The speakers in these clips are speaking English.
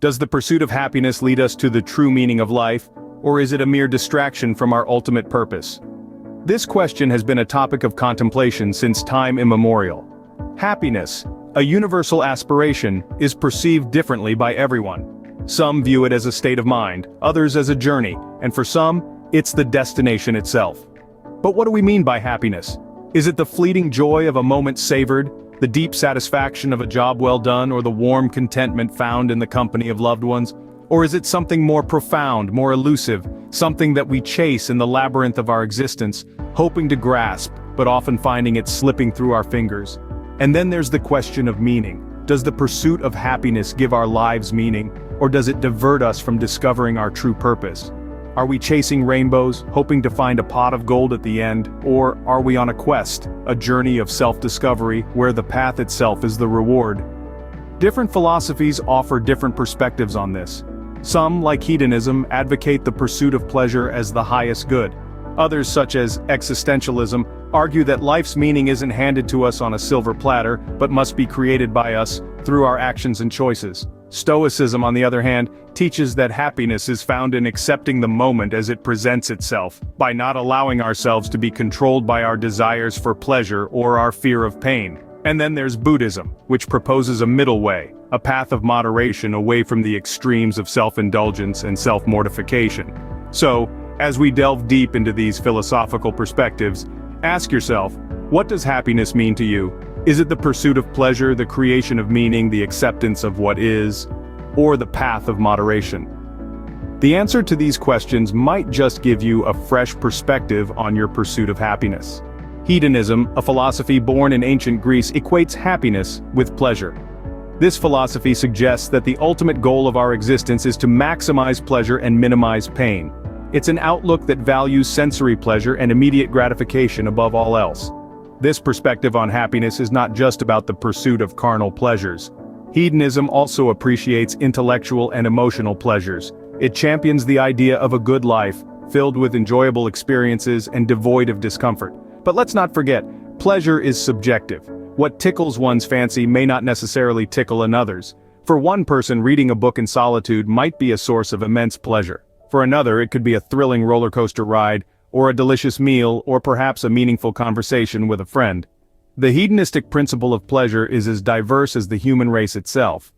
Does the pursuit of happiness lead us to the true meaning of life, or is it a mere distraction from our ultimate purpose? This question has been a topic of contemplation since time immemorial. Happiness, a universal aspiration, is perceived differently by everyone. Some view it as a state of mind, others as a journey, and for some, it's the destination itself. But what do we mean by happiness? Is it the fleeting joy of a moment savored, the deep satisfaction of a job well done, or the warm contentment found in the company of loved ones? Or is it something more profound, more elusive, something that we chase in the labyrinth of our existence, hoping to grasp, but often finding it slipping through our fingers? And then there's the question of meaning. Does the pursuit of happiness give our lives meaning, or does it divert us from discovering our true purpose? Are we chasing rainbows, hoping to find a pot of gold at the end, or are we on a quest, a journey of self-discovery, where the path itself is the reward? Different philosophies offer different perspectives on this. Some, like hedonism, advocate the pursuit of pleasure as the highest good. Others, such as existentialism, argue that life's meaning isn't handed to us on a silver platter, but must be created by us, through our actions and choices. Stoicism, on the other hand, teaches that happiness is found in accepting the moment as it presents itself, by not allowing ourselves to be controlled by our desires for pleasure or our fear of pain. And then there's Buddhism, which proposes a middle way, a path of moderation away from the extremes of self-indulgence and self-mortification. So, as we delve deep into these philosophical perspectives, ask yourself, what does happiness mean to you? Is it the pursuit of pleasure, the creation of meaning, the acceptance of what is, or the path of moderation? The answer to these questions might just give you a fresh perspective on your pursuit of happiness. Hedonism, a philosophy born in ancient Greece, equates happiness with pleasure. This philosophy suggests that the ultimate goal of our existence is to maximize pleasure and minimize pain. It's an outlook that values sensory pleasure and immediate gratification above all else. This perspective on happiness is not just about the pursuit of carnal pleasures. Hedonism also appreciates intellectual and emotional pleasures. It champions the idea of a good life, filled with enjoyable experiences and devoid of discomfort. But let's not forget, pleasure is subjective. What tickles one's fancy may not necessarily tickle another's. For one person, reading a book in solitude might be a source of immense pleasure. For another, it could be a thrilling roller coaster ride, or a delicious meal, or perhaps a meaningful conversation with a friend. The hedonistic principle of pleasure is as diverse as the human race itself.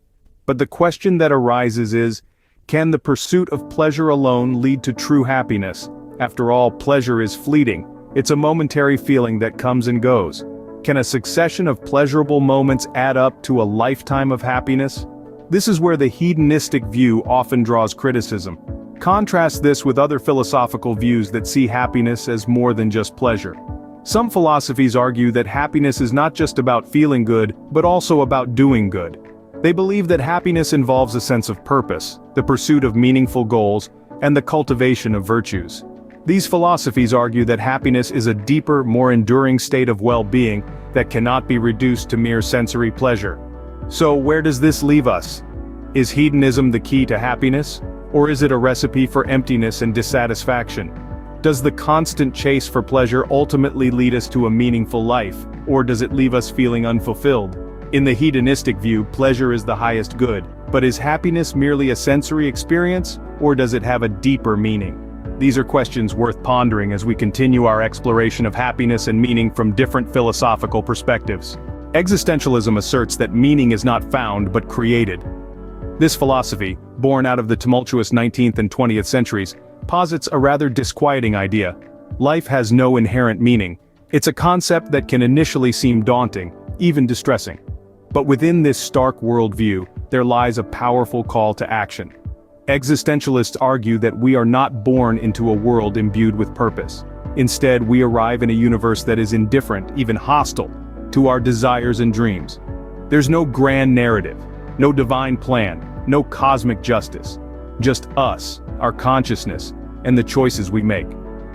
But the question that arises is, can the pursuit of pleasure alone lead to true happiness? After all, pleasure is fleeting. It's a momentary feeling that comes and goes. Can a succession of pleasurable moments add up to a lifetime of happiness? This is where the hedonistic view often draws criticism. Contrast this with other philosophical views that see happiness as more than just pleasure. Some philosophies argue that happiness is not just about feeling good, but also about doing good. They believe that happiness involves a sense of purpose, the pursuit of meaningful goals, and the cultivation of virtues. These philosophies argue that happiness is a deeper, more enduring state of well-being that cannot be reduced to mere sensory pleasure. So where does this leave us? Is hedonism the key to happiness? Or is it a recipe for emptiness and dissatisfaction? Does the constant chase for pleasure ultimately lead us to a meaningful life, or does it leave us feeling unfulfilled? In the hedonistic view, pleasure is the highest good, but is happiness merely a sensory experience, or does it have a deeper meaning? These are questions worth pondering as we continue our exploration of happiness and meaning from different philosophical perspectives. Existentialism asserts that meaning is not found but created. This philosophy, born out of the tumultuous 19th and 20th centuries, posits a rather disquieting idea. Life has no inherent meaning. It's a concept that can initially seem daunting, even distressing. But within this stark worldview, there lies a powerful call to action. Existentialists argue that we are not born into a world imbued with purpose. Instead, we arrive in a universe that is indifferent, even hostile, to our desires and dreams. There's no grand narrative, no divine plan, no cosmic justice. Just us, our consciousness, and the choices we make.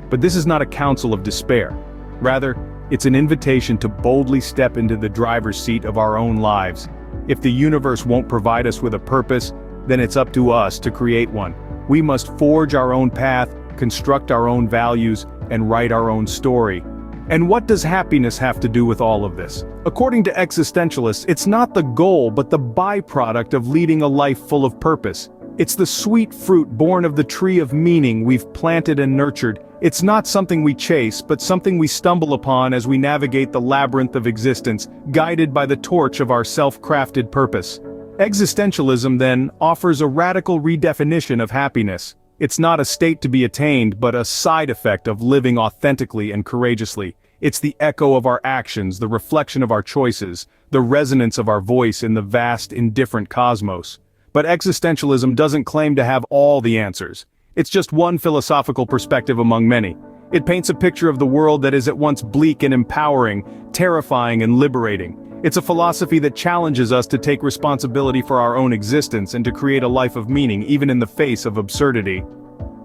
But this is not a counsel of despair. Rather, it's an invitation to boldly step into the driver's seat of our own lives. If the universe won't provide us with a purpose, then it's up to us to create one. We must forge our own path, construct our own values, and write our own story. And what does happiness have to do with all of this? According to existentialists, it's not the goal but the byproduct of leading a life full of purpose. It's the sweet fruit born of the tree of meaning we've planted and nurtured. It's not something we chase, but something we stumble upon as we navigate the labyrinth of existence, guided by the torch of our self-crafted purpose. Existentialism, then, offers a radical redefinition of happiness. It's not a state to be attained, but a side effect of living authentically and courageously. It's the echo of our actions, the reflection of our choices, the resonance of our voice in the vast, indifferent cosmos. But existentialism doesn't claim to have all the answers. It's just one philosophical perspective among many. It paints a picture of the world that is at once bleak and empowering, terrifying and liberating. It's a philosophy that challenges us to take responsibility for our own existence and to create a life of meaning even in the face of absurdity.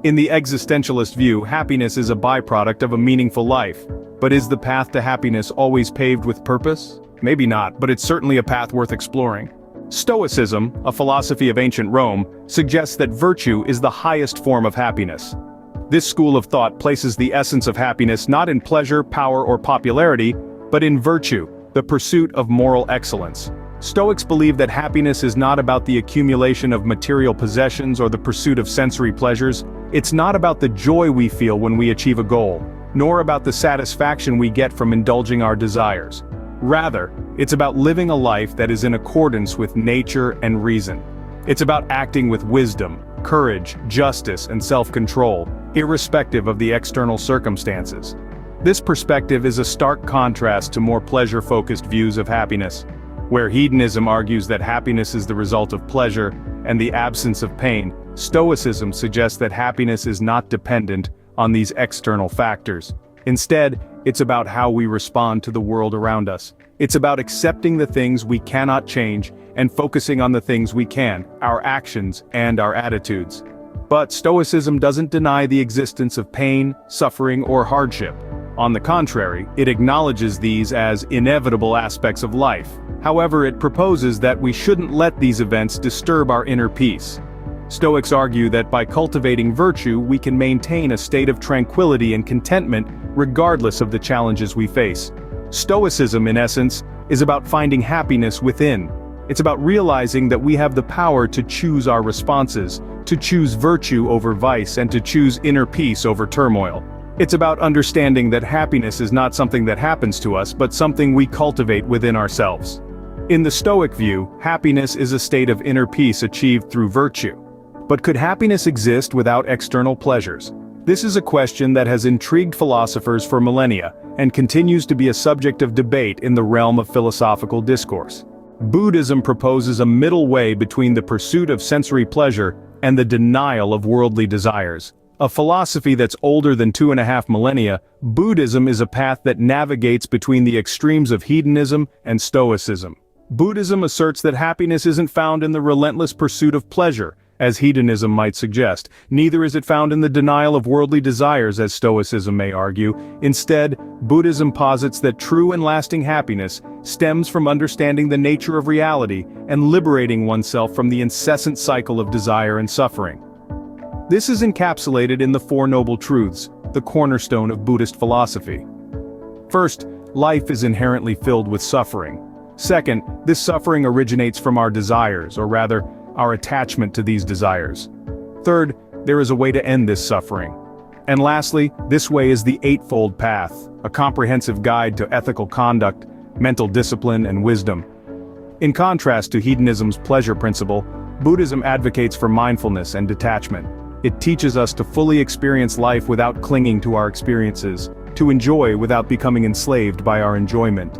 In the existentialist view, happiness is a byproduct of a meaningful life. But is the path to happiness always paved with purpose? Maybe not, but it's certainly a path worth exploring. Stoicism, a philosophy of ancient Rome, suggests that virtue is the highest form of happiness. This school of thought places the essence of happiness not in pleasure, power, or popularity, but in virtue, the pursuit of moral excellence. Stoics believe that happiness is not about the accumulation of material possessions or the pursuit of sensory pleasures. It's not about the joy we feel when we achieve a goal, nor about the satisfaction we get from indulging our desires. Rather, it's about living a life that is in accordance with nature and reason. It's about acting with wisdom, courage, justice, and self-control, irrespective of the external circumstances. This perspective is a stark contrast to more pleasure-focused views of happiness, where hedonism argues that happiness is the result of pleasure and the absence of pain. Stoicism suggests that happiness is not dependent on these external factors. Instead, it's about how we respond to the world around us. It's about accepting the things we cannot change and focusing on the things we can, our actions and our attitudes. But Stoicism doesn't deny the existence of pain, suffering, or hardship. On the contrary, it acknowledges these as inevitable aspects of life. However, it proposes that we shouldn't let these events disturb our inner peace. Stoics argue that by cultivating virtue, we can maintain a state of tranquility and contentment regardless of the challenges we face. Stoicism, in essence, is about finding happiness within. It's about realizing that we have the power to choose our responses, to choose virtue over vice, and to choose inner peace over turmoil. It's about understanding that happiness is not something that happens to us, but something we cultivate within ourselves. In the Stoic view, happiness is a state of inner peace achieved through virtue. But could happiness exist without external pleasures? This is a question that has intrigued philosophers for millennia, and continues to be a subject of debate in the realm of philosophical discourse. Buddhism proposes a middle way between the pursuit of sensory pleasure and the denial of worldly desires. A philosophy that's older than 2.5 millennia, Buddhism is a path that navigates between the extremes of hedonism and Stoicism. Buddhism asserts that happiness isn't found in the relentless pursuit of pleasure, as hedonism might suggest. Neither is it found in the denial of worldly desires, as Stoicism may argue. Instead, Buddhism posits that true and lasting happiness stems from understanding the nature of reality and liberating oneself from the incessant cycle of desire and suffering. This is encapsulated in the Four Noble Truths, the cornerstone of Buddhist philosophy. First, life is inherently filled with suffering. Second, this suffering originates from our desires, or rather, our attachment to these desires. Third, there is a way to end this suffering. And lastly, this way is the Eightfold Path, a comprehensive guide to ethical conduct, mental discipline, and wisdom. In contrast to hedonism's pleasure principle, Buddhism advocates for mindfulness and detachment. It teaches us to fully experience life without clinging to our experiences, to enjoy without becoming enslaved by our enjoyment.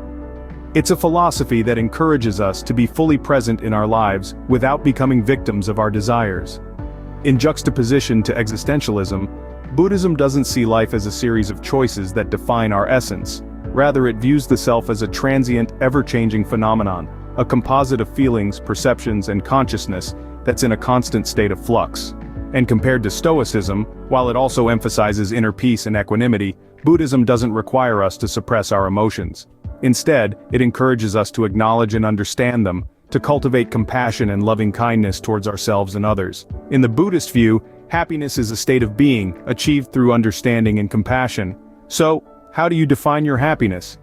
It's a philosophy that encourages us to be fully present in our lives without becoming victims of our desires. In juxtaposition to existentialism, Buddhism doesn't see life as a series of choices that define our essence. Rather, it views the self as a transient, ever-changing phenomenon, a composite of feelings, perceptions, and consciousness that's in a constant state of flux. And compared to Stoicism, while it also emphasizes inner peace and equanimity, Buddhism doesn't require us to suppress our emotions. Instead, it encourages us to acknowledge and understand them, to cultivate compassion and loving kindness towards ourselves and others. In the Buddhist view, happiness is a state of being, achieved through understanding and compassion. So, How do you define your happiness?